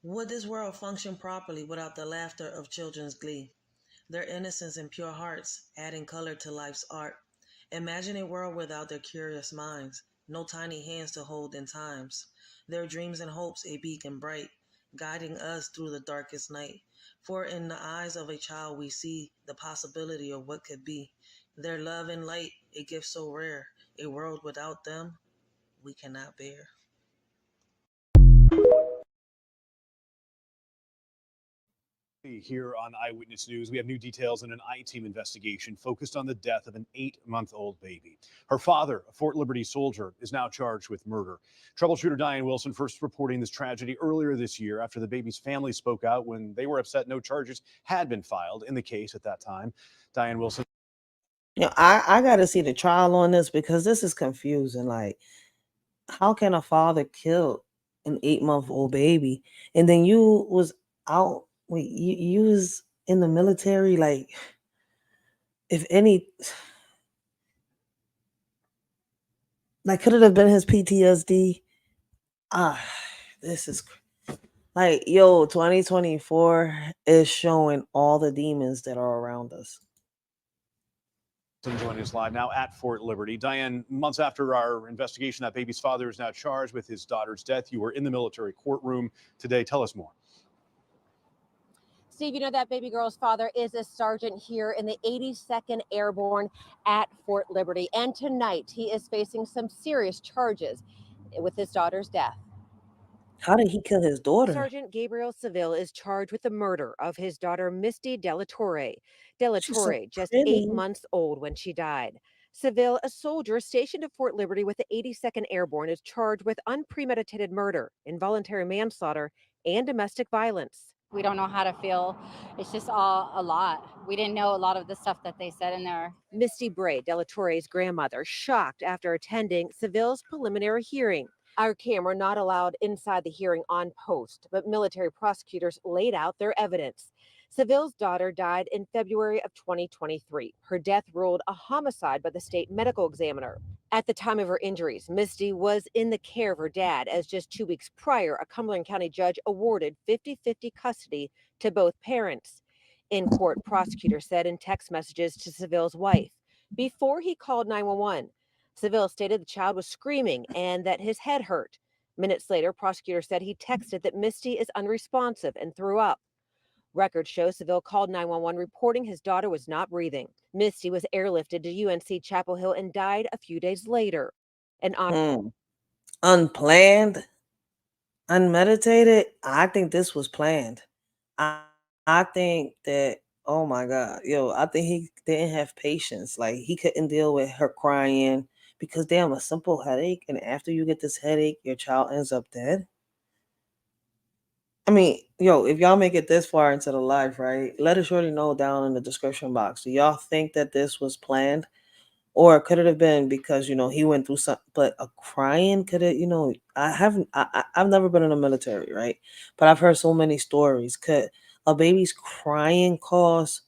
Would this world function properly without the laughter of children's glee, their innocence and pure hearts adding color to life's art? Imagine a world without their curious minds, no tiny hands to hold in times, their dreams and hopes a beacon bright, guiding us through the darkest night. For in the eyes of a child we see the possibility of what could be, their love and light, a gift so rare, a world without them we cannot bear. Here on Eyewitness News, we have new details in an I-team investigation focused on the death of an 8-month-old baby. Her father, a Fort Liberty soldier, is now charged with murder. Troubleshooter Diane Wilson first reporting this tragedy earlier this year after the baby's family spoke out when they were upset no charges had been filed in the case at that time. Diane Wilson. I got to see the trial on this because this is confusing. Like, how can a father kill an 8-month-old baby? And then you was out, wait, you was in the military. Like, if any, like, could it have been his PTSD? Ah, this is like, yo, 2024 is showing all the demons that are around us. Joining us live now at Fort Liberty. Diane, months after our investigation, that baby's father is now charged with his daughter's death. You were in the military courtroom today. Tell us more. Steve, you know that baby girl's father is a sergeant here in the 82nd Airborne at Fort Liberty. And tonight he is facing some serious charges with his daughter's death. How did he kill his daughter? Sergeant Gabriel Seville is charged with the murder of his daughter, Misty Delatorre. Delatorre, just 8 months old when she died. Seville, a soldier stationed at Fort Liberty with the 82nd Airborne, is charged with unpremeditated murder, involuntary manslaughter, and domestic violence. We don't know how to feel. It's just all a lot. We didn't know a lot of the stuff that they said in there. Misty Bray, Delatorre's grandmother, shocked after attending Seville's preliminary hearing. Our camera not allowed inside the hearing on post, but military prosecutors laid out their evidence. Seville's daughter died in February of 2023. Her death ruled a homicide by the state medical examiner. At the time of her injuries, Misty was in the care of her dad, as just 2 weeks prior, a Cumberland County judge awarded 50-50 custody to both parents. In court, prosecutors said in text messages to Seville's wife, before he called 911, Seville stated the child was screaming and that his head hurt. Minutes later, prosecutors said he texted that Misty is unresponsive and threw up. Records show Seville called 911 reporting his daughter was not breathing. Misty was airlifted to UNC Chapel Hill and died a few days later. Unplanned, unmeditated. I think this was planned. I think that, oh my God, yo, I think he didn't have patience. Like, he couldn't deal with her crying because damn, a simple headache, and after you get this headache, your child ends up dead. I mean, yo, if y'all make it this far into the live, right, let us surely know down in the description box. Do y'all think that this was planned? Or could it have been because, he went through something, but a crying could it, I've never been in the military, right? But I've heard so many stories. Could a baby's crying cause,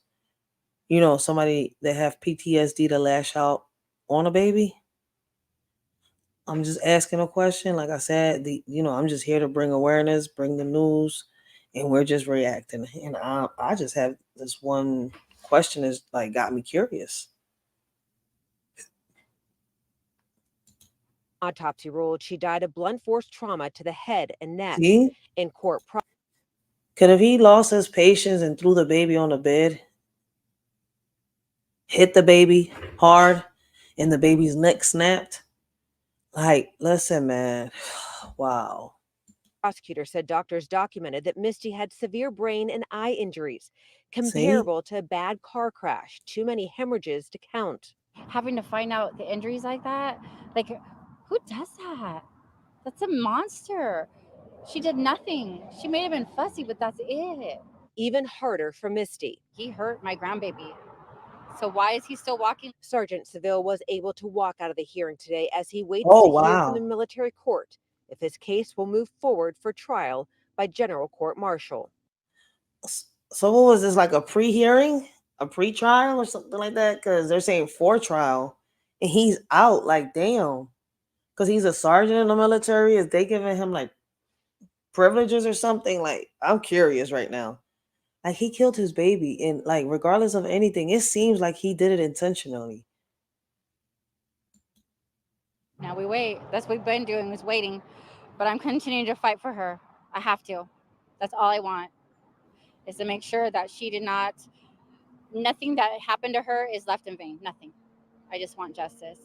somebody that have PTSD to lash out on a baby? I'm just asking a question. Like I said, I'm just here to bring awareness, bring the news, and we're just reacting. And I just have this one question is like got me curious. Autopsy ruled she died of blunt force trauma to the head and neck. See? In court, could have he lost his patience and threw the baby on the bed, hit the baby hard, and the baby's neck snapped? Like, listen, man. Wow. Prosecutor said doctors documented that Misty had severe brain and eye injuries, comparable to a bad car crash. Too many hemorrhages to count. Having to find out the injuries like that, like, who does that? That's a monster. She did nothing. She may have been fussy, but that's it. Even harder for Misty. He hurt my grandbaby. So why is he still walking? Sergeant Seville was able to walk out of the hearing today as he waits to hear from the military court if his case will move forward for trial by general court martial. So what was this, like a pre-hearing, a pre-trial or something like that? Because they're saying for trial and he's out. Like, damn. Because he's a sergeant in the military. Is they giving him like privileges or something? Like, I'm curious right now. Like, he killed his baby, and like, regardless of anything, it seems like he did it intentionally. Now we wait. That's what we've been doing, is waiting. But I'm continuing to fight for her. I have to. That's all I want, is to make sure that she did not, nothing that happened to her is left in vain. Nothing. I just want justice.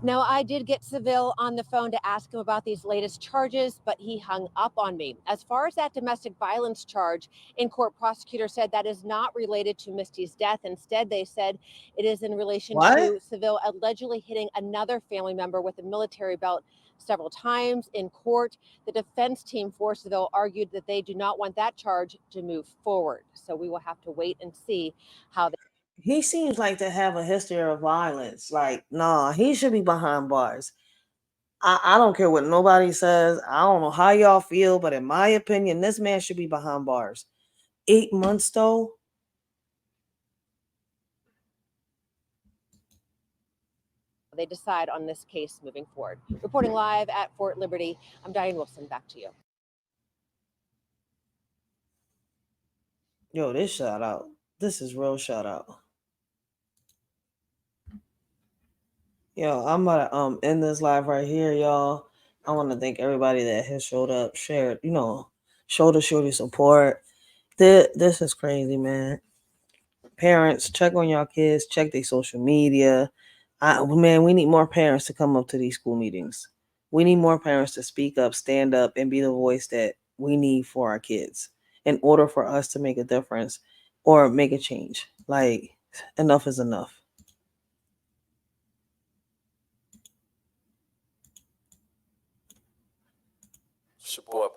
Now, I did get Seville on the phone to ask him about these latest charges, but he hung up on me. As far as that domestic violence charge, in court, prosecutor said that is not related to Misty's death. Instead, they said it is in relation What? to Seville allegedly hitting another family member with a military belt several times. In court, the defense team for Seville argued that they do not want that charge to move forward. So we will have to wait and see how He seems like to have a history of violence. Like, nah, he should be behind bars. I don't care what nobody says. I don't know how y'all feel, but in my opinion, this man should be behind bars. 8 months though. they decide on this case moving forward. Reporting live at Fort Liberty, I'm Diane Wilson. Back to you. Yo, this shout out. This is real shout out. Yo, I'm about to end this live right here, y'all. I want to thank everybody that has showed up, shared, showed the shorty support. This is crazy, man. Parents, check on y'all kids, check their social media. Man, we need more parents to come up to these school meetings. We need more parents to speak up, stand up, and be the voice that we need for our kids in order for us to make a difference or make a change. Like, enough is enough. Support.